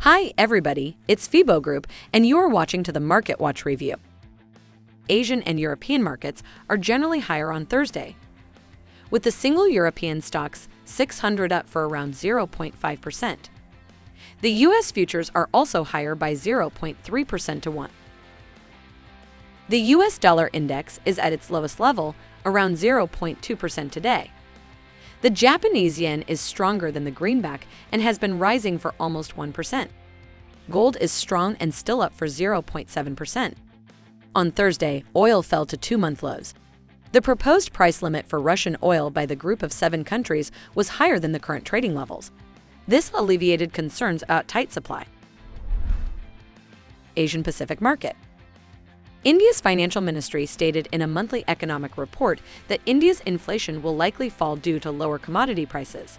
Hi everybody, it's FIBO Group and you are watching to the Market Watch review. Asian and European markets are generally higher on Thursday, with the single European STOXX 600 up for around 0.5%. The US futures are also higher by 0.3% to 1. The US dollar index is at its lowest level, around 0.2% today. The Japanese yen is stronger than the greenback and has been rising for almost 1%. Gold is strong and still up for 0.7%. On Thursday, oil fell to 2-month lows. The proposed price limit for Russian oil by the Group of 7 countries was higher than the current trading levels. This alleviated concerns about tight supply. Asian Pacific market. India's financial ministry stated in a monthly economic report that India's inflation will likely fall due to lower commodity prices.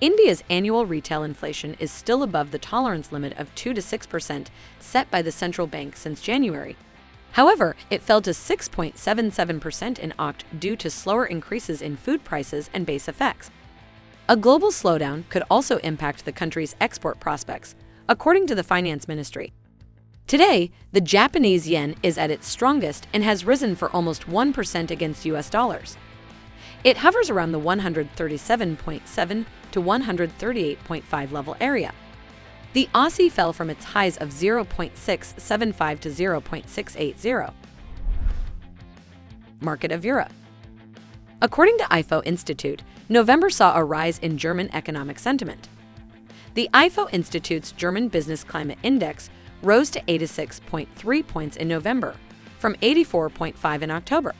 India's annual retail inflation is still above the tolerance limit of 2 to 6% set by the central bank since January. However, it fell to 6.77% in Oct due to slower increases in food prices and base effects. A global slowdown could also impact the country's export prospects, according to the finance ministry. Today, the Japanese yen is at its strongest and has risen for almost 1% against US dollars. It hovers around the 137.7 to 138.5 level area. The Aussie fell from its highs of 0.675 to 0.680. Market of Europe. According to FIBO Institute, November saw a rise in German economic sentiment. The FIBO Institute's German Business Climate Index rose to 86.3 points in November, from 84.5 in October.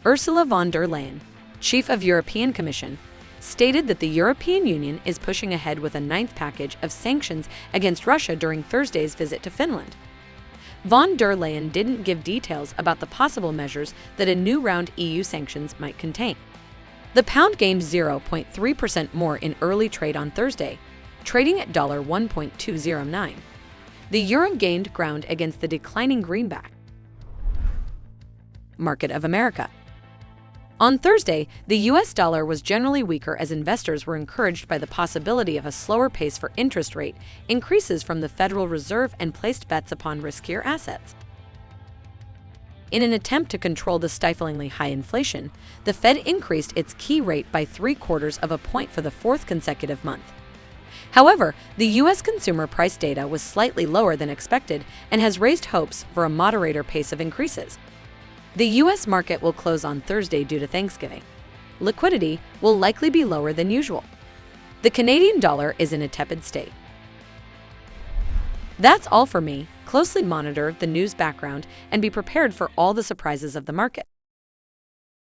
Ursula von der Leyen, chief of European Commission, stated that the European Union is pushing ahead with a 9th package of sanctions against Russia during Thursday's visit to Finland. Von der Leyen didn't give details about the possible measures that a new round EU sanctions might contain. The pound gained 0.3% more in early trade on Thursday, trading at $1.209. The euro gained ground against the declining greenback. Market of America. On Thursday, the US dollar was generally weaker as investors were encouraged by the possibility of a slower pace for interest rate increases from the Federal Reserve and placed bets upon riskier assets. In an attempt to control the stiflingly high inflation, the Fed increased its key rate by 0.75 of a point for the 4th consecutive month. However, the U.S. consumer price data was slightly lower than expected and has raised hopes for a moderator pace of increases. The U.S. market will close on Thursday due to Thanksgiving. Liquidity will likely be lower than usual. The Canadian dollar is in a tepid state. That's all for me. Closely monitor the news background and be prepared for all the surprises of the market.